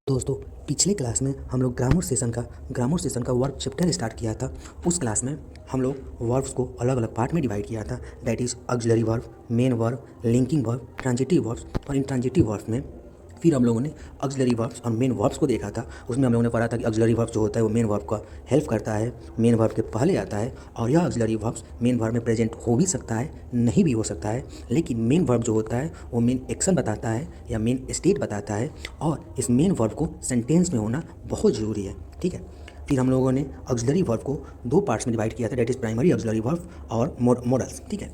दोस्तों, पिछले क्लास में हम लोग ग्रामर सेशन का वर्क चैप्टर स्टार्ट किया था। उस क्लास में हम लोग वर्ब्स को अलग अलग पार्ट में डिवाइड किया था, that is auxiliary verb, main verb, linking verb, transitive verbs. और इन ट्रांजिटिव वर्ब्स में फिर हम लोगों ने ऑक्सिलरी वर्ब्स और मेन वर्ब्स को देखा था। उसमें हम लोगों ने पढ़ा था कि ऑक्सिलरी वर्ब्स जो होता है वो मेन वर्ब का हेल्प करता है, मेन वर्ब के पहले आता है। और यह ऑक्सिलरी वर्ब्स मेन वर्ब में प्रेजेंट हो भी सकता है, नहीं भी हो सकता है, लेकिन मेन वर्ब जो होता है वो मेन एक्शन बताता है या मेन स्टेट बताता है। और इस मेन वर्ब को सेंटेंस में होना बहुत ज़रूरी है, ठीक है। फिर हम लोगों ने ऑक्सिलरी वर्ब को दो पार्ट्स में डिवाइड किया था, that is primary auxiliary verb और मॉडल्स, ठीक है।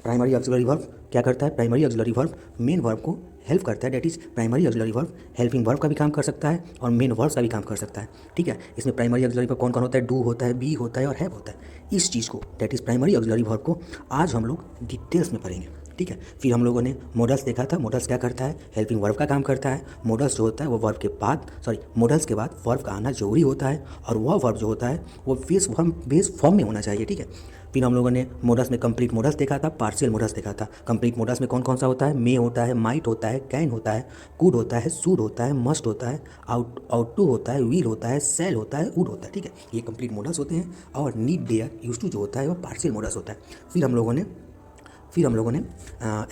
प्राइमरी ऑक्सिलरी वर्ब क्या करता है? Primary auxiliary verb main verb को हेल्प करता है, that is primary auxiliary verb helping verb का भी काम कर सकता है और मेन वर्ब का भी काम कर सकता है, ठीक है। इसमें प्राइमरी ऑक्सिलरी वर्ब कौन कौन होता है? डू होता है, बी होता है और हैव होता है। इस चीज़ को, that is primary auxiliary verb को आज हम लोग डिटेल्स में पढ़ेंगे, ठीक है। फिर हम लोगों ने मॉडल्स देखा था। मॉडल्स क्या करता है? हेल्पिंग वर्ब का काम करता है। मॉडल्स जो होता है वो वर्ब के बाद मॉडल्स के बाद वर्ब का आना जरूरी होता है, और वह वर्ब जो होता है वो बेस फॉर्म में होना चाहिए, ठीक है। फिर हम लोगों ने मॉडल्स में कंप्लीट मॉडल्स देखा था, पार्शियल मॉडल्स देखा था। कंप्लीट मॉडल्स में कौन कौन सा होता है? मे होता है, माइट होता है, कैन होता है, कुड होता है, शुड होता है, मस्ट होता है, आउट टू होता है, विल होता है, सेल होता है, वुड होता है, ठीक है। ये कंप्लीट मॉडल्स होते हैं। और नीड, डेयर, यूज्ड टू जो होता है वो पार्शियल मॉडल्स होता है। फिर हम लोगों ने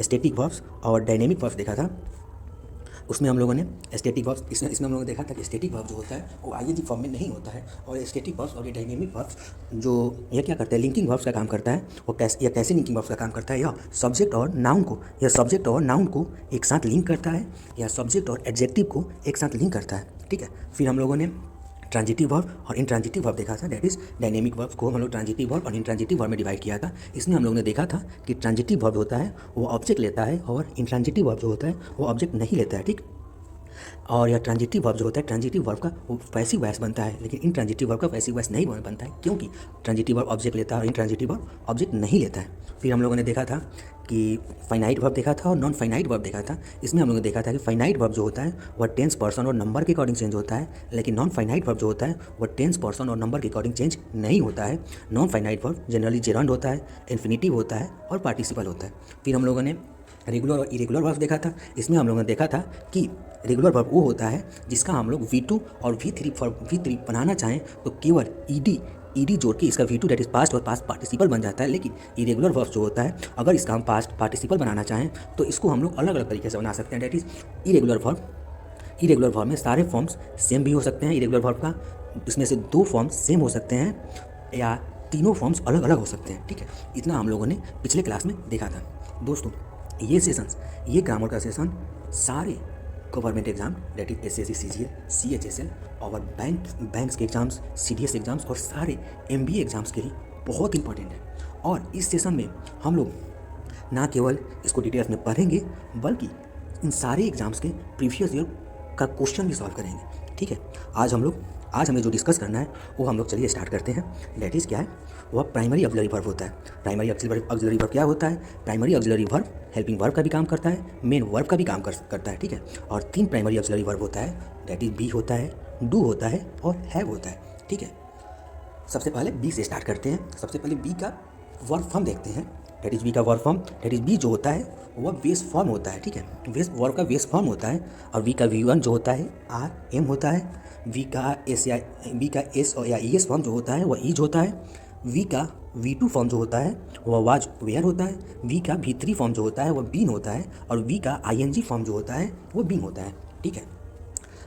स्टैटिक वर्ब्स और डायनेमिक वर्ब्स देखा था। उसमें हम लोगों ने स्टैटिक वर्ब्स, इसमें हम लोगों ने देखा था कि स्टैटिक वर्ब जो होता है वो आईएनजी फॉर्म में नहीं होता है। और स्टैटिक वर्ब्स और ये डायनेमिक वर्ब्स जो ये क्या करते हैं? लिंकिंग वर्ब्स का काम करता है। वो कैसे लिंकिंग वर्ब्स का काम करता है? यह सब्जेक्ट और नाउन को एक साथ लिंक करता है, या सब्जेक्ट और एडजेक्टिव को एक साथ लिंक करता है, ठीक है। फिर हम लोगों ने ट्रांजिटिव वर्ब और इंट्रांजिटिव वर्ब देखा था, दैट इज डायनेमिक वर्ब को हम लोग ट्रांजिटिव वर्ब और इंट्रांजिटिव वर्ब में डिवाइड किया था। इसमें हम लोगों ने देखा था कि ट्रांजिटिव वर्ब होता है वो ऑब्जेक्ट लेता है, और इंट्रांजिटिव वर्ब जो होता है वो ऑब्जेक्ट नहीं लेता है, ठीक। और यह ट्रांजिटिव वर्ब जो होता है, ट्रांजिटिव वर्ब का वो पैसिव वॉइस बनता है, लेकिन इंट्रांजिटिव वर्ब का पैसिव वॉइस नहीं बनता है, क्योंकि ट्रांजिटिव वर्ब ऑब्जेक्ट लेता है और इंट्रांजिटिव वर्ब ऑब्जेक्ट नहीं लेता है। फिर हम लोगों ने देखा था कि फाइनाइट वर्ब देखा था और नॉन फाइनाइट वर्ब देखा था। इसमें हम लोगों ने देखा था कि फाइनाइट वर्ब जो होता है वह टेंस, पर्सन और नंबर के अकॉर्डिंग चेंज होता है, लेकिन नॉन फाइनाइट वर्ब जो होता है वह टेंस, पर्सन और नंबर के अकॉर्डिंग चेंज नहीं होता है। Non finite verb generally gerund होता है, इन्फिनिटिव होता है और पार्टिसिपल होता है। फिर हम लोगों ने रेगुलर और इरेगुलर वर्ब देखा था। इसमें हम लोगों ने देखा था कि रेगुलर वर्ब वो होता है जिसका हम लोग V2 और V3 बनाना चाहें तो केवल ईडी जोड़ के इसका V2 दैट इज पास्ट और पास्ट पार्टिसिपल बन जाता है। लेकिन इरेगुलर वर्ब जो होता है, अगर इसका हम पास्ट पार्टिसिपल बनाना चाहें तो इसको हम लोग अलग अलग तरीके से बना सकते हैं, दैट इज इरेगुलर वर्ब में सारे फॉर्म्स सेम भी हो सकते हैं। इरेगुलर वर्ब का इसमें से दो फॉर्म्स सेम हो सकते हैं या तीनों फॉर्म्स अलग अलग हो सकते हैं, ठीक है। इतना हम लोगों ने पिछले क्लास में देखा था। दोस्तों, ये ग्रामर का सेशन सारे government exam that is SSC, CGL, CHSL और बैंक्स के एग्जाम्स, सीडीएस एग्जाम्स और सारे एमबीए एग्जाम्स के लिए बहुत इंपॉर्टेंट है। और इस सेशन में हम लोग ना केवल इसको डिटेल्स में पढ़ेंगे, बल्कि इन सारे एग्जाम्स के प्रीवियस ईयर का क्वेश्चन भी सॉल्व करेंगे, ठीक है। आज हमें जो डिस्कस करना है वो हम लोग चलिए स्टार्ट करते हैं। दैट इज़ क्या है? वह प्राइमरी ऑक्सिलरी वर्ब होता है। प्राइमरी ऑक्सिलरी वर्ब क्या होता है? Primary auxiliary verb helping verb का भी काम करता है, मेन वर्ब का भी काम करता है, ठीक है। और तीन प्राइमरी ऑक्सिलरी वर्ब होता है, दैट इज बी होता है, डू होता है और हैव होता है, ठीक है। सबसे पहले बी से स्टार्ट करते हैं। सबसे पहले बी का वर्ब फॉर्म देखते हैं, दैट इज बी का verb form. That is be जो होता है वह बेस फॉर्म होता है, ठीक है। वर्ब का बेस फॉर्म होता है। और वी का V1 जो होता है आर एम होता है। वी का एस या ई एस फॉर्म जो होता है वह ईज होता है। वी का V2 फॉर्म जो होता है वह वाज वेयर होता है। वी का V3 फॉर्म जो होता है वह बीन होता है। और वी का ING फॉर्म जो होता है वह बीन होता है, ठीक है।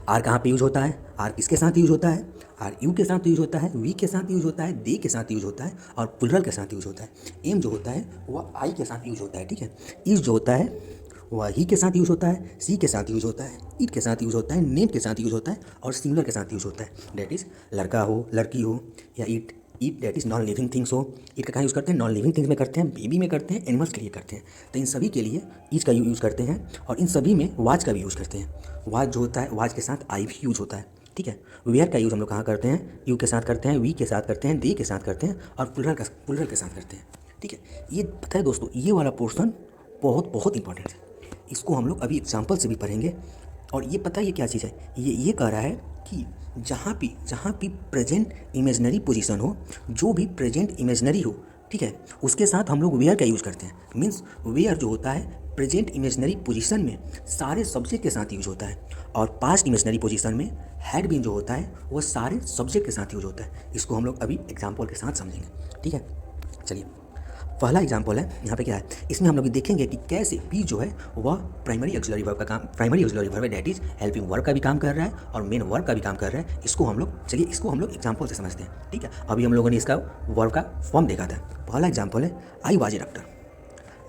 आर कहाँ पे यूज होता है? आर किसके साथ यूज होता है? आर यू के साथ यूज होता है, वी के साथ यूज होता है, दे के साथ यूज होता है और प्लुरल के साथ यूज होता है। एम जो होता है वह आई के साथ यूज होता है, ठीक है। इज जो होता है वह ही के साथ यूज होता है, सी के साथ यूज होता है, इट के साथ यूज होता है, नेम के साथ यूज होता है और सिंगुलर के साथ यूज होता है। दैट इज लड़का हो, लड़की हो या it that is non living things हो। इट का कहाँ यूज़ करते हैं? नॉन लिविंग थिंग्स में करते हैं, बेबी में करते हैं, एनिमल्स के लिए करते हैं। तो इन सभी के लिए इज का यूज़ करते हैं और इन सभी में वाज का भी यूज़ करते हैं। वाज जो होता है, वाज के साथ आई भी यूज होता है, ठीक है। वेयर का यूज़ हम लोग कहाँ करते हैं? यू के साथ करते हैं, वी के साथ करते हैं, दे के साथ करते हैं और प्लुरल के साथ करते हैं, ठीक है। ये पता है दोस्तों, ये वाला पोर्शन बहुत बहुत इंपॉर्टेंट है। इसको हम लोग अभी एग्जाम्पल से भी पढ़ेंगे। और ये पता है ये क्या चीज़ है? ये कह रहा है कि जहाँ भी प्रेजेंट इमेजनरी पोजीशन हो, जो भी प्रेजेंट इमेजनरी हो, ठीक है, उसके साथ हम लोग वेयर का यूज़ करते हैं। मीन्स वेयर जो होता है प्रेजेंट इमेजनरी पोजीशन में सारे सब्जेक्ट के साथ यूज होता है और पास्ट इमेजनरी पोजीशन में हैड बीन जो होता है वो सारे सब्जेक्ट के साथ यूज होता है। इसको हम लोग अभी एग्जाम्पल के साथ समझेंगे, ठीक है। चलिए, पहला एग्जाम्पल है, यहाँ पे क्या है, इसमें हम लोग देखेंगे कि कैसे बी जो है वह प्राइमरी ऑक्सिलरी वर्ब का काम, प्राइमरी ऑक्सिलरी वर्ब है, दैट इज हेल्पिंग वर्ब का भी काम कर रहा है और मेन वर्ब का भी काम कर रहा है। इसको हम लोग, चलिए इसको हम लोग एग्जाम्पल से समझते हैं, ठीक है। अभी हम लोगों ने इसका वर्ब का फॉर्म देखा था। पहला एग्जाम्पल है I was a doctor.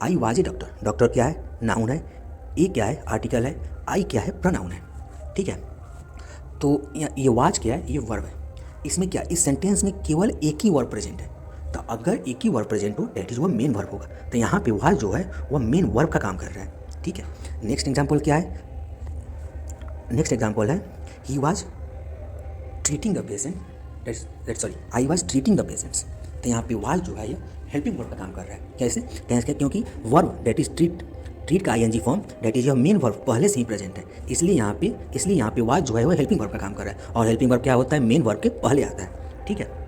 I was a doctor, doctor क्या है, नाउन है, ए क्या है, आर्टिकल है, आई क्या है, प्रोनाउन है, ठीक है। तो ये वाज क्या है, ये वर्ब है। इसमें क्या, इस सेंटेंस में केवल एक ही वर्ब प्रेजेंट है, तो अगर एक ही वर्ब प्रेजेंट हो दैट इज वह मेन वर्ब होगा। तो यहाँ पे वाज जो है वह मेन वर्ब का काम कर रहा है, ठीक है। नेक्स्ट एग्जाम्पल क्या है, नेक्स्ट एग्जाम्पल है he was treating the patient, sorry I was treating the patients. तो यहाँ पे वाज जो है ये हेल्पिंग वर्ब का काम कर रहा है। कैसे, क्योंकि वर्ब दैट इज ट्रीट का ING form that is your main verb पहले से ही प्रेजेंट है, इसलिए यहाँ पे वाज जो है वो हेल्पिंग वर्ब का काम कर रहा है और हेल्पिंग वर्ब क्या होता है, मेन वर्ब के पहले आता है, ठीक है।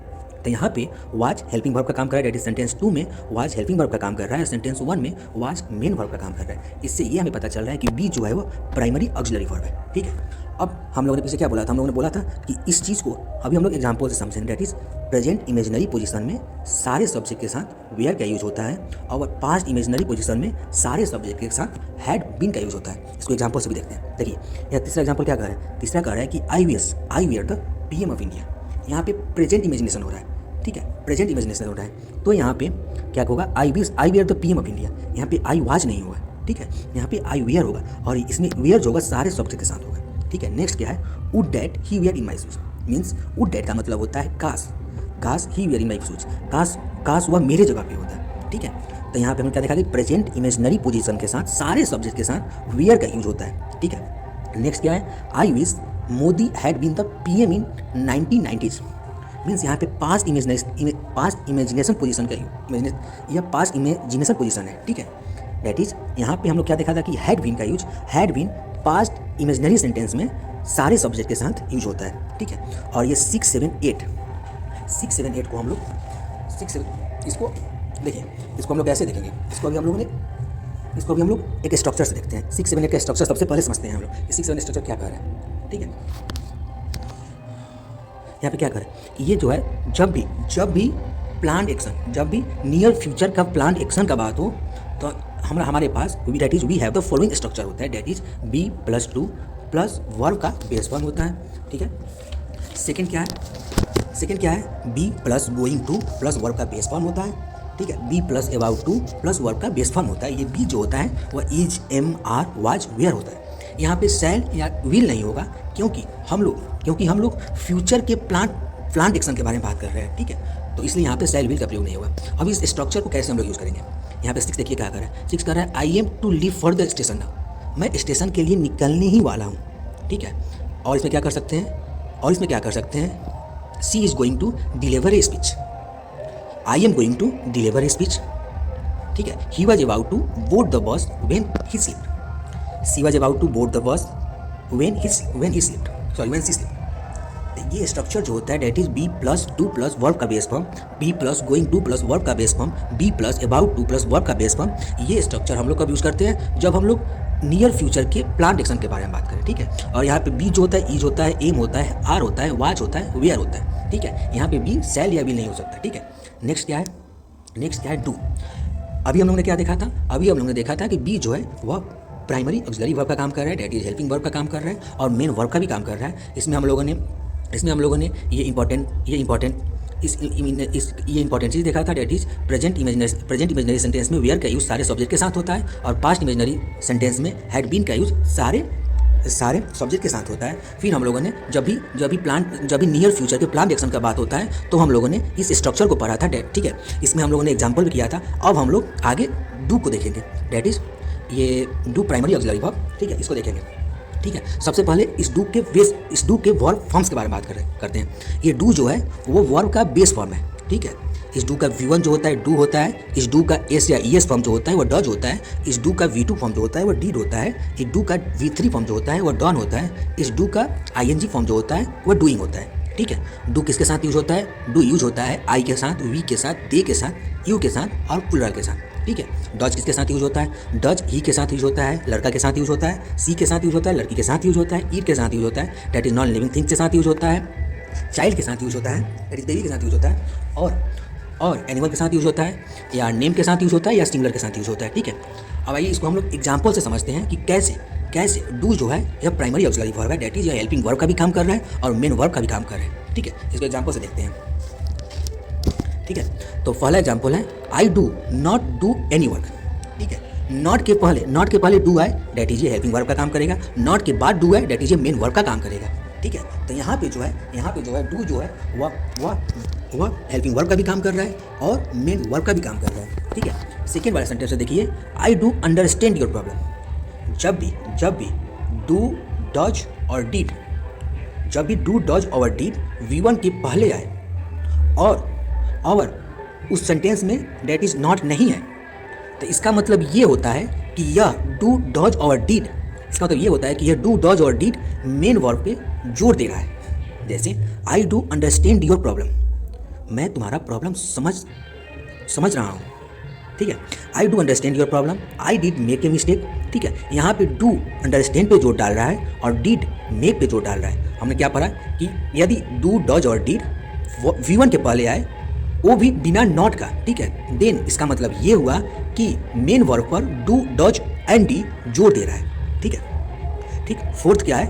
तो यहाँ पे वाज हेल्पिंग वर्ब का काम कर रहा है, दैट इज सेंटेंस 2 में वाज हेल्पिंग वर्ब का काम कर रहा है, सेंटेंस 1 में वाज मेन वर्ब का काम कर रहा है। इससे ये हमें पता चल रहा है कि बी जो है वो प्राइमरी ऑक्सिलरी वर्ब है, ठीक है। अब हम लोगों ने पीछे क्या बोला था, हम लोगों ने बोला था कि इस चीज़ को अभी हम लोग एग्जाम्पल से समझेंगे, that is present imaginary position में सारे सब्जेक्ट के साथ वेयर का यूज होता है और पास्ट इमेजनरी पोजीशन में सारे सब्जेक्ट के साथ हैड बीन का यूज होता है। इसको एग्जाम्पल से भी देखते हैं। देखिए यह तीसरा एग्जाम्पल क्या कर रहा है, तीसरा कह रहा है कि I were the PM of India. यहाँ पे प्रेजेंट इमेजिनेशन हो रहा है, ठीक है, प्रेजेंट इमेजिनेशन हो रहा है। तो यहाँ पे क्या होगा, I were the PM of India. यहाँ पे आई वाज नहीं होगा, ठीक है, यहाँ पे आई वेयर होगा और इसमें वेयर जो होगा सारे सब्जेक्ट के साथ होगा, ठीक है। नेक्स्ट क्या है, would that he were in my shoes, means would that का मतलब होता है काश ही वेयर इन माई शूज, काश वह मेरे जगह पे होता है, ठीक है। तो यहाँ पे हमने क्या देखा कि प्रेजेंट इमेजनरी पोजीशन के साथ सारे सब्जेक्ट के साथ वेयर का यूज होता है, ठीक है। नेक्स्ट क्या है, I wish Modi had been the PM in 1990s, means यहाँ पे पास्ट इमेजिनेशन पोजीशन का यह पास्ट इमेजिनेशन पोजीशन है, ठीक है। दैट इज यहाँ पे हम लोग क्या देखा था कि हैड बीन का use, had been past imaginary sentence में सारे सब्जेक्ट के साथ यूज होता है, ठीक है। और ये 6, 7, 8 को हम लोग इसको देखिए, इसको हम लोग कैसे देखेंगे, इसको अभी हम लोग एक स्ट्रक्चर से देखते हैं। 6, 7, 8 का स्ट्रक्चर सबसे पहले समझते हैं हम लोग। 6, 7 स्ट्रक्चर क्या कह रहा है, ठीक है। यहाँ पे क्या करें, ये जो है जब भी प्लान एक्शन, जब भी नियर फ्यूचर का प्लान एक्शन का बात हो तो हमारे पास that is we have the following structure होता है, that is be plus to plus verb का बेस फॉर्म होता है, ठीक है। सेकंड क्या है be plus going to plus verb का बेस फॉर्म होता है, ठीक है। Be plus about to plus verb का बेस फॉर्म होता है। ये बी जो होता है वह is, am, are, was, were होता है। यहाँ पे शैल या विल नहीं होगा क्योंकि हम लोग फ्यूचर के प्लांट एक्शन के बारे में बात कर रहे हैं, ठीक है। तो इसलिए यहाँ पे शैल विल का प्रयोग नहीं होगा। अब इस स्ट्रक्चर को कैसे हम लोग यूज़ करेंगे, यहाँ पे 6 देखिए क्या कर रहा है, 6 कर रहा है I am to leave for the station now, मैं स्टेशन के लिए निकलने ही वाला हूँ, ठीक है। और इसमें क्या कर सकते हैं, she is going to deliver a speech, I am going to deliver a speech, ठीक है। He was about to board the bus when he slipped, she was about to board the bus when she slipped. ये structure जो होता है that is be plus to plus verb का base form, be plus going to plus verb का base form, be plus about to plus verb का base form. ये structure हम लोग कब यूज़ करते हैं, जब हम लोग नियर फ्यूचर के प्लांट एक्शन के बारे में बात करें, ठीक है। और यहाँ पे बी जो होता है, ईज होता है, एम होता है, आर होता है, वाज होता है, वेयर होता है, ठीक है। यहाँ पे बी सेल या भी नहीं हो सकता, ठीक है। नेक्स्ट क्या है डू। अभी हम लोगों ने क्या देखा था, अभी हम लोगों ने देखा था कि बी जो है वह प्राइमरी ऑक्सिलरी वर्ब का काम कर रहा है, दैट इज हेल्पिंग वर्ब का काम कर रहा है और मेन वर्ब का भी काम कर रहा है। इसमें हम लोगों ने ये इंपॉर्टेंट चीज़ देखा था, that is present imaginary sentence में वेयर का यूज़ सारे सब्जेक्ट के साथ होता है और पास्ट इमेजिनरी सेंटेंस में हैड बीन का यूज़ सारे सब्जेक्ट के साथ होता है। फिर हम लोगों ने जब भी नियर फ्यूचर के प्लान एक्शन का बात होता है तो हम लोगों ने इस स्ट्रक्चर को पढ़ा था, ठीक है। इसमें हम लोगों ने एग्जाम्पल भी किया था। अब हम लोग आगे डू को देखेंगे, दैट इज ये डू प्राइमरी ऑक्सिलरी वर्ब, ठीक है, इसको देखेंगे, ठीक है। सबसे पहले इस डू के वर्ब फॉर्म्स के बारे में बात करते हैं। ये डू जो है वो वर्ब का बेस फॉर्म है, ठीक है। इस डू का V1 जो होता है डू होता है, इस डू का एस या ES फॉर्म जो होता है वो डज होता है, इस डू का V2 फॉर्म जो होता है वो डीड होता है, इस डू का V3 फॉर्म जो होता है वो डॉन होता है, इस डू का ING फॉर्म जो होता है वो डूइंग होता है, ठीक है। डू किसके साथ यूज होता है? डू यूज होता है आई के साथ, वी के साथ, दे के साथ, यू के साथ और प्लूरल के साथ, ठीक है। डज किसके साथ यूज होता है? डज ही के साथ यूज होता है, लड़का के साथ यूज होता है, सी के साथ यूज होता है, लड़की के साथ यूज होता है, ईट के साथ यूज होता है, that is non living things के साथ यूज होता है, चाइल्ड के साथ यूज होता है, डेट इज बेबी के साथ यूज होता है, और एनिमल के साथ यूज होता है, या नेम के साथ यूज होता है, या सिंगुलर के साथ यूज होता है, ठीक है। अब आइए इसको हम लोग एग्जाम्पल से समझते हैं कि कैसे डू जो है यह प्राइमरी ऑक्सिलरी वर्ब है, डेट इज यह हेल्पिंग वर्ब का भी काम कर रहा है और मेन वर्ब का भी काम कर रहा है, ठीक है। इसको एग्जाम्पल से देखते हैं, ठीक है। तो पहला एग्जाम्पल है I do not do any work, ठीक है। नॉट के पहले डू है, डेट इज ये हेल्पिंग वर्ब का काम करेगा, नॉट के बाद डू है, डेट इज ये मेन वर्ब का काम करेगा, ठीक है। तो यहाँ पे जो है डू जो है वह हेल्पिंग वर्ब का भी काम कर रहा है और मेन वर्ब का भी काम कर रहा है, ठीक है। सेकेंड वाला सेंटेंस देखिए, I do understand your problem. जब भी डू डज और डीड, जब भी डू डज और डीड V1 के पहले आए और उस सेंटेंस में डेट इज नॉट नहीं है, तो इसका मतलब ये होता है कि यह डू डज और डीड, इसका मतलब ये होता है कि यह डू डज और डीड मेन वर्ब पे जोर दे रहा है। जैसे I do understand your problem, मैं तुम्हारा प्रॉब्लम समझ रहा हूँ, ठीक है। I do understand your problem, I did make a mistake, ठीक है। यहाँ पे डू अंडरस्टैंड पे जोर डाल रहा है और डिड मेक पे जोर डाल रहा है। हमने क्या पढ़ा कि यदि डू डज और डिड V1 के पहले आए, वो भी बिना नॉट का, ठीक है, देन इसका मतलब ये हुआ कि मेन वर्ब पर डू डज एंड डी जोर दे रहा है, ठीक है। ठीक, फोर्थ क्या है,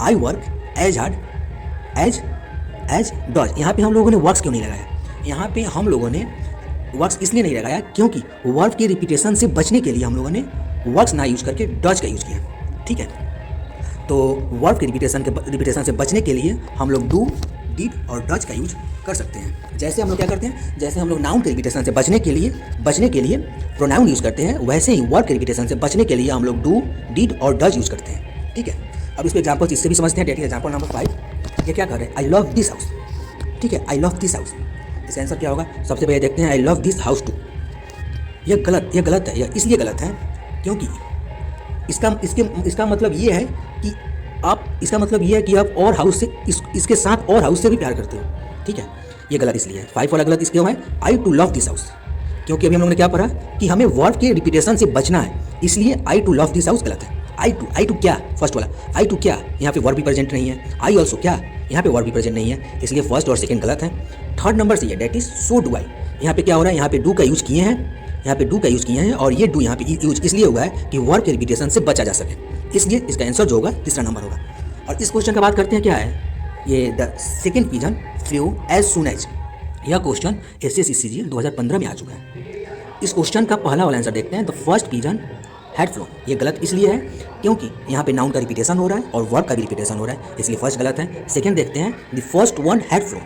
I work as hard as does. यहाँ पे हम लोगों ने वर्क्स क्यों नहीं लगाया? यहाँ पे हम लोगों ने वर्क्स इसलिए नहीं लगाया क्योंकि वर्ब के रिपीटेशन से बचने के लिए हम लोगों ने वर्क्स ना यूज करके डज का यूज किया, ठीक है। तो वर्ब के रिपीटेशन से बचने के लिए हम लोग डू डिड और डज का यूज कर सकते हैं। जैसे हम लोग क्या करते हैं, जैसे हम लोग नाउन के रिपीटेशन से बचने के लिए प्रोनाउन यूज करते हैं, वैसे ही वर्ब के रिपीटेशन से बचने के लिए हम लोग डू डिड और डज यूज करते हैं, ठीक है। अब इसको एग्जाम्पल इससे भी समझते हैं। डेट एग्जाम्पल नंबर 5, ये क्या कर रहे हैं, आई लव दिस हाउस, ठीक है, आई लव दिस हाउस। इसका आंसर क्या होगा? सबसे पहले देखते हैं, I love this house too. यह गलत है, यह इसलिए गलत है क्योंकि इसका मतलब ये है कि आप और हाउस से इसके साथ और हाउस से भी प्यार करते हो, ठीक है। ये गलत इसलिए है। 5 वाला गलत इसलिए है, आई टू लव दिस हाउस, क्योंकि अभी हम लोगों ने क्या पढ़ा कि हमें वर्ब के रिपीटेशन से बचना है, इसलिए आई टू लव दिस हाउस गलत है। आई टू क्या, फर्स्ट वाला आई टू क्या, यहाँ पे वर्ब भी प्रेजेंट नहीं है। आई ऑल्सो क्या, यहाँ पे वर्ब भी प्रेजेंट नहीं है, इसलिए फर्स्ट और सेकंड गलत है। थर्ड नंबर से ये that is so do I, यहाँ पे क्या हो रहा है, यहाँ पे डू का यूज किए हैं, और ये डू यहाँ पे यूज इसलिए हुआ है कि वर्ब के रिपीटेशन से बचा जा सके, इसलिए इसका आंसर जो होगा तीसरा नंबर होगा। और इस क्वेश्चन का बात करते हैं, क्या है ये, the second pigeon flew as soon as. यह क्वेश्चन SSC CGL 2015 में आ चुका है। इस क्वेश्चन का पहला वाला आंसर देखते हैं, the first pigeon had phloem. ये गलत इसलिए है क्योंकि यहाँ पे नाउन का रिपीटेशन हो रहा है और वर्ब का भी रिपीटेशन हो रहा है, इसलिए फर्स्ट गलत है। सेकंड देखते हैं, the first one had phloem.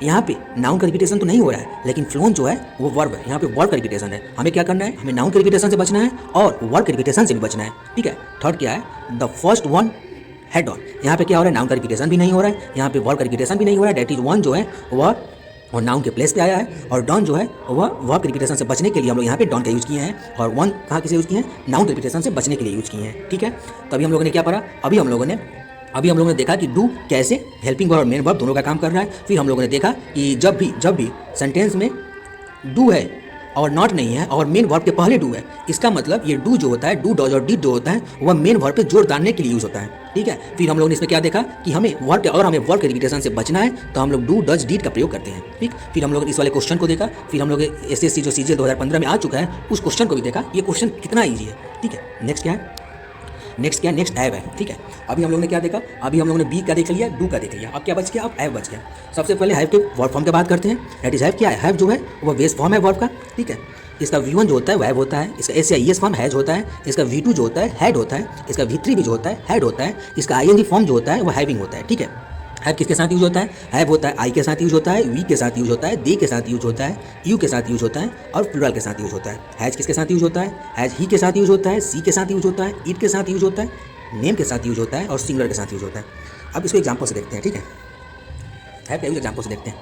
यहाँ पे नाउन का रिपीटेशन तो नहीं हो रहा है, लेकिन फ्लोन जो है वो वर्ब है, यहाँ पे वर्ब का रिपीटेशन है। हमें क्या करना है, हमें नाउन के रिपीटेशन से बचना है और वर्ब के रिपीटेशन से भी बचना है, ठीक है। थर्ड क्या है, the first one head on. यहाँ पे क्या हो रहा है, नाउन का रिपीटेशन भी नहीं हो रहा है, यहाँ पे वर्ब का रिपीटेशन भी नहीं हो रहा है। डेट इज वन जो है वह और नाउन के प्लेस पे आया है, और डॉन जो है वह वर्ब के रिपीटेशन से बचने के लिए हम लोग यहाँ पे डॉन का यूज़ किए हैं, और वन कहाँ किसे यूज़ किए हैं, नाउन के रिपीटेशन से बचने के लिए यूज़ किए हैं, ठीक है। तो अभी हम लोगों ने क्या पढ़ा, अभी हम लोगों ने देखा कि डू कैसे हेल्पिंग वर्ब और मेन वर्ब दोनों का काम कर रहा है। फिर हम लोगों ने देखा कि जब भी सेंटेंस में डू है और नॉट नहीं है और मेन वर्ब के पहले डू है, इसका मतलब ये डू जो होता है, डू डज और डिड जो होता है, वह मेन वर्ब पे जोर डालने के लिए यूज़ होता है, ठीक है। फिर हम लोगों ने इसमें क्या देखा कि हमें वर्ब के रिपीटेशन से बचना है तो हम लोग डू डज डिड का प्रयोग करते हैं, ठीक। फिर हम लोग इस वाले क्वेश्चन को देखा, फिर हम लोग SSC जो CGL 2015 में आ चुका है उस क्वेश्चन को भी देखा, ये क्वेश्चन कितना ईजी है, ठीक है। नेक्स्ट हैव है, ठीक है। अभी हम लोगों ने क्या देखा, अभी हम लोगों ने बी का देख लिया, डू का देख लिया, अब क्या बच गया, अब हैव बच गया। सबसे पहले हैव के वर्ब फॉर्म की बात करते हैं। दैट इज हैव क्या है, हैव जो है वो बेस फॉर्म है वर्ब का, ठीक है। इसका V1 जो होता है वैव होता है, इसका S या ES फॉर्म हैज होता है, इसका V2 जो होता है हैड होता है, इसका V3 भी जो होता है हैड होता है, इसका ING फॉर्म जो होता है वो हैविंग होता है, ठीक है। हैव किसके साथ यूज होता है, हैव होता है आई के साथ यूज होता है, वी के साथ यूज होता है, दे के साथ यूज होता है, यू के साथ यूज होता है और प्लूरल के साथ यूज होता है। हैज किसके साथ यूज होता है, हैज ही के साथ यूज होता है, सी के साथ यूज होता है, इट के साथ यूज होता है, नेम के साथ यूज होता है और सिंगुलर के साथ यूज होता है। अब इसको एग्जाम्पल से देखते हैं, ठीक है। हैव का यूज एग्जाम्पल से देखते हैं।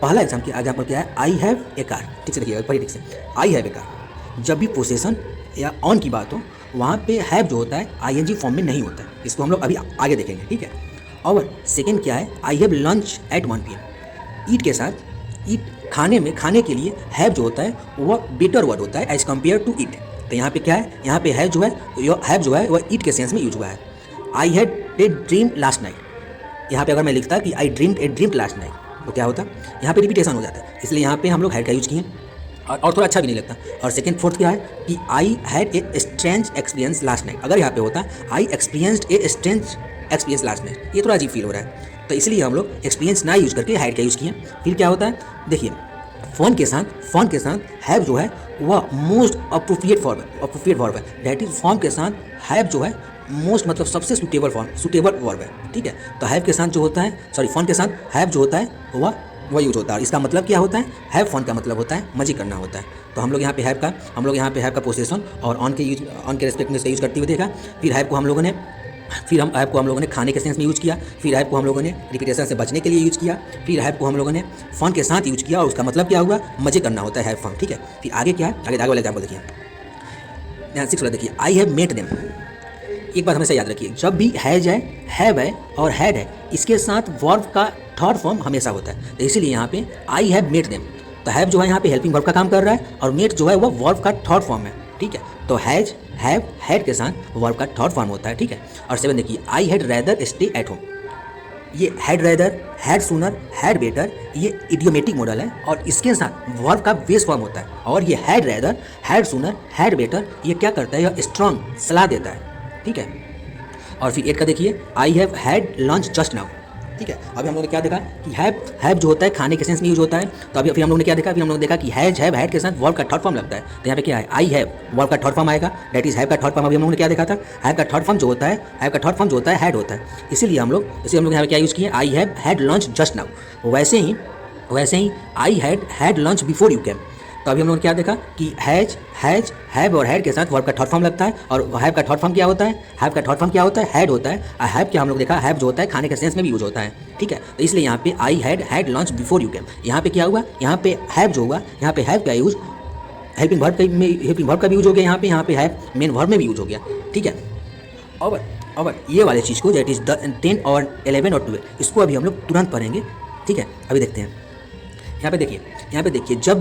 पहला एग्जाम्पल क्या है, आई हैव ए कार, ठीक से देखिएगा पढ़िए ठीक से, आई हैव ए कार। जब भी पोसेसन या ऑन की बात हो वहाँ पे हैव जो होता है ING फॉर्म में नहीं होता है, इसको हम लोग अभी आगे देखेंगे, ठीक है। और सेकेंड क्या है, I have lunch at 1 PM। Eat के साथ ईट खाने के लिए हैव जो होता है वह बेटर वर्ड होता है एज कम्पेयर टू ईट। तो यहाँ पे क्या है, यहाँ पे है जो है हैव जो है वह ईट के सेंस में यूज हुआ है। I had a dream last night, यहाँ पे अगर मैं लिखता कि आई dreamed a dream last night तो क्या होता, यहाँ पे रिपीटेशन हो जाता है, इसलिए यहाँ पे हम लोग हैड का यूज किए और थोड़ा अच्छा भी नहीं लगता। और सेकंड फोर्थ क्या है कि I had a strange experience last night, अगर यहाँ पे होता I experienced a strange experience last night, ये थोड़ा अजीब फील हो रहा है, तो इसलिए हम लोग एक्सपीरियंस ना यूज करके हैड का यूज़ किए। फिर क्या होता है, देखिए फ़ोन के साथ हैव जो है वह मोस्ट अप्रोप्रिएट वर्ब है, दैट इज फॉर्म के साथ हैव जो है मोस्ट मतलब सबसे सुटेबल वर्ब है, ठीक है। तो हैव के साथ जो होता है, सॉरी फ़ोन के साथ हैव जो होता है वह यूज होता है, और इसका मतलब क्या होता है, हैव फन का मतलब होता है मजे करना होता है। तो हम लोग यहाँ पे हैव का पोसेशन और ऑन के रेस्पेक्ट में इसका यूज़ करते हुए देखा। फिर हैव को हम लोगों ने खाने के सेंस में यूज़ किया, फिर हैव को हम लोगों ने रिपीटेशन से बचने के लिए यूज़ किया, फिर हैव को हम लोगों ने फन के साथ यूज़ किया और उसका मतलब क्या हुआ, मजे करना होता है हैव फन, ठीक है। फिर आगे क्या है, आगे वाला एग्जाम्पल देखिए, ध्यान से देखिए, आई हैव मेट देम। एक बात हमेशा याद रखिए, जब भी हैज है, हैव है और हैड है, इसके साथ वर्ब का थर्ड फॉर्म हमेशा होता है। तो इसीलिए यहाँ पे आई हैव मेट देम, तो हैव जो है यहाँ पे हेल्पिंग वर्ब का काम कर रहा है और मेट जो है वो वर्ब का थर्ड फॉर्म है, ठीक है। तो हैज हैव हैड के साथ वर्ब का थर्ड फॉर्म होता है, ठीक है। और 7 देखिए, I had rather stay at home, ये had rather, had sooner, had better, ये इडियोमेटिक मॉडल है और इसके साथ वर्ब का बेस फॉर्म होता है। और ये had rather, had sooner, had better, ये क्या करता है, यह स्ट्रॉन्ग सलाह देता है, ठीक है। और फिर 8 का देखिए, आई have had lunch just now, ठीक है। अभी हम लोगों ने क्या देखा कि हैव जो होता है खाने के सेंस में यूज होता है। तो अभी फिर हम लोगों ने क्या देखा, फिर हम लोगों ने देखा कि हैज हैव हैड के साथ वर्ब का थर्ड फॉर्म लगता है। तो यहाँ पे क्या है, आई हैव वर्ब का थर्ड फॉर्म आएगा, दैट इज हैव का थर्ड फॉर्म। अभी हम लोगों ने क्या देखा था, हैव का थर्ड फॉर्म जो होता है हैड होता है। इसीलिए हम लोग यहाँ पे क्या यूज़ किए, I have had lunch just now. वैसे ही I had lunch before you came. तो अभी हम लोगों ने क्या देखा कि हैज हैव और हैड के साथ वर्ब का थर्ड फॉर्म लगता है और हैव का थर्ड फॉर्म क्या होता है, हैड होता है। और हैव क्या हम लोग देखा, हैव जो होता है खाने के सेंस में भी यूज होता है, ठीक है। तो इसलिए यहाँ पे आई हैड लंच बिफोर यू केम, यहाँ पे क्या हुआ, यहाँ पे हैव जो हुआ, यहाँ पे हैव का यूज हेल्पिंग वर्ब का भी यूज हो गया, यहाँ पे हैव मेन वर्ब में भी यूज हो गया, ठीक है। और ये वाले चीज़ को दैट इज 10 और 11 और 12 इसको अभी हम लोग तुरंत पढ़ेंगे, ठीक है। अभी देखते हैं, यहाँ पे देखिए, जब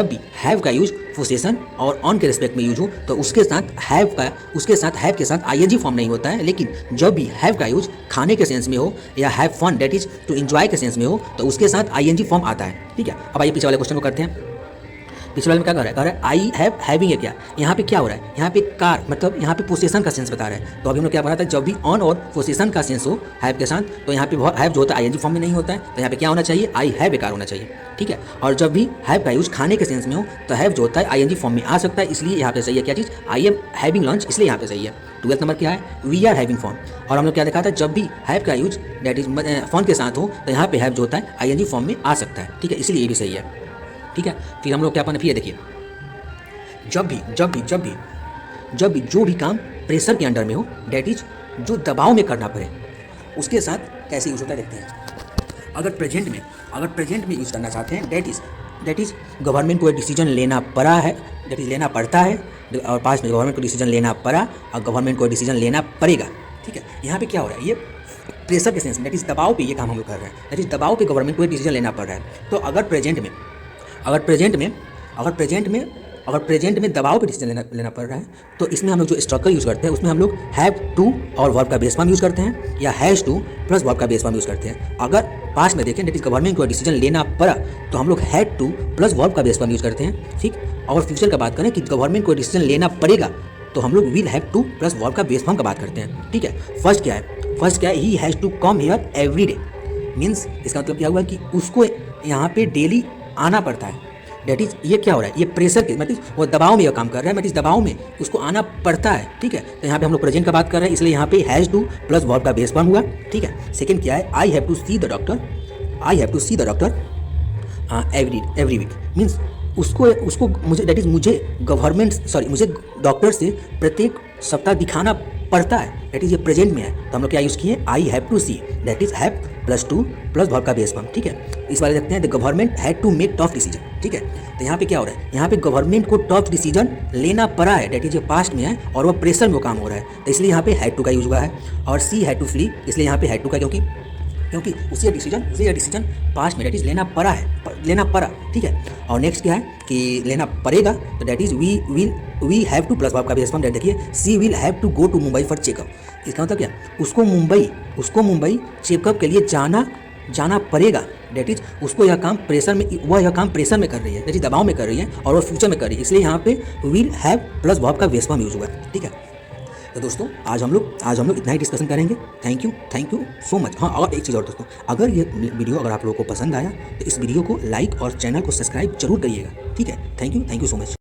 भी हैव का यूज पोसेशन और ऑन के रिस्पेक्ट में यूज हो तो उसके साथ हैव के साथ आईएनजी फॉर्म नहीं होता है। लेकिन जब भी हैव का यूज खाने के सेंस में हो या have fun that is to enjoy के सेंस में हो तो उसके साथ आईएनजी फॉर्म आता है, ठीक है। अब आइए पीछे वाले क्वेश्चन को करते हैं। पिछले वाले में क्या कह रहा है, आई हैव हैविंग है क्या, यहाँ पे क्या हो रहा है, यहाँ पे कार मतलब यहाँ पे पोसेशन का सेंस बता रहा है। तो अभी हम लोग क्या पढ़ा था, जब भी ऑन और पोसेशन का सेंस हो हैव के साथ तो यहाँ पे हैव जो होता है आईएनजी फॉर्म में नहीं होता है, तो यहाँ पे क्या होना चाहिए, आई हैव ए कार होना चाहिए, ठीक है। और जब भी हैव का यूज खाने के सेंस में हो तो हैव जो होता है आईएनजी फॉर्म में आ सकता है, इसलिए यहाँ पे सही है क्या चीज़, आई एम हैविंग लंच, इसलिए यहाँ पे सही है। 12th नंबर क्या है, वी आर हैविंग फॉर्म। और हम लोग क्या देखा था, जब भी हैव का यूज दैट इज फॉर्म के साथ हो तो यहाँ पे हैव जो होता है आईएनजी फॉर्म में आ सकता है, ठीक है, इसलिए ये भी सही है, ठीक है। फिर हम लोग क्या पढ़े, फिर देखिए, जब भी जो भी काम प्रेशर के अंडर में हो दैट इज जो दबाव में करना पड़े उसके साथ कैसे यूज होता है देखते हैं। अगर प्रेजेंट में यूज करना चाहते हैं दैट इज गवर्नमेंट को डिसीजन लेना पड़ा है, दैट इज लेना पड़ता है, और पास में गवर्नमेंट को डिसीजन लेना पड़ा और गवर्नमेंट को डिसीजन लेना पड़ेगा, ठीक है। यहाँ पे क्या हो रहा है, ये प्रेशर के सेंस में दैट इज दबाव पे ये काम हम लोग कर रहे हैं, दैट इज दबाव पे गवर्नमेंट को डिसीजन लेना पड़ रहा है। तो अगर प्रेजेंट में दबाव पे डिसीजन लेना पड़ रहा है तो इसमें हम लोग जो स्ट्रक्चर यूज़ करते हैं उसमें हम लोग हैव टू और वर्ब का बेस फॉर्म यूज़ करते हैं या हैज़ टू प्लस वर्ब का बेस फॉर्म यूज़ करते हैं। अगर पास में देखें दैट इज गवर्नमेंट को डिसीजन लेना पड़ा तो हम लोग हैड टू प्लस वर्ब का बेस फॉर्म यूज़ करते हैं, ठीक। और फ्यूचर का बात करें कि गवर्नमेंट को डिसीजन लेना पड़ेगा तो हम लोग will have to plus verb का बेस फॉर्म का बात करते हैं, ठीक है। फर्स्ट क्या है, he has to come here every day, means इसका मतलब क्या हुआ कि उसको यहाँ पे डेली आना पड़ता है, डेट इज ये क्या हो रहा है, ये प्रेशर के मतलब वो दबाव में ये काम कर रहा है, मतलब दबाव में उसको आना पड़ता है, ठीक है। तो यहाँ पे हम लोग प्रेजेंट का बात कर रहे हैं इसलिए यहाँ पे हैज़ टू प्लस वर्ब का बेस फॉर्म हुआ, ठीक है। सेकंड क्या है, I have to see the doctor every week, means उसको मुझे दैट इज मुझे डॉक्टर से प्रत्येक सप्ताह दिखाना पढ़ता है, दैट इज ये प्रेजेंट में है, तो हम लोग क्या यूज़ किए, I have to see, that is have plus to plus verb का बेस फॉर्म। ठीक है, इस बारे देखते हैं, the government had to make tough decision. ठीक है, तो यहाँ पे क्या हो रहा है, यहाँ पे गवर्नमेंट को टफ डिसीजन लेना पड़ा है, दैट इज ये पास्ट में है और वो प्रेशर में वो काम हो रहा है, तो इसलिए यहाँ पे हैड टू का यूज हुआ है। और सी हैड टू फ्ली, इसलिए यहाँ पे हैड टू का, क्योंकि उसी डिसीजन पास्ट में, दैट इज लेना पड़ा है, लेना पड़ा। ठीक है, और नेक्स्ट क्या है कि लेना पड़ेगा, तो that is we have to plus verb का बेस फॉर्म। दैट देखिए, she will have to go to Mumbai for checkup. इसका मतलब क्या, उसको मुंबई चेकअप के लिए जाना पड़ेगा, दैट इज उसको यह काम प्रेशर में, वह यह काम प्रेशर में कर रही है, दैट इज दबाव में कर रही है और वह फ्यूचर में कर रही है, इसलिए यहाँ पे विल हैव प्लस वर्ब का बेस फॉर्म यूज हुआ है। ठीक है, तो दोस्तों आज हम लोग इतना ही डिस्कशन करेंगे। Thank you so much. हाँ, और एक चीज़ और दोस्तों, अगर ये वीडियो अगर आप लोगों को पसंद आया तो इस वीडियो को लाइक और चैनल को सब्सक्राइब जरूर करिएगा। ठीक है, थैंक यू सो मच।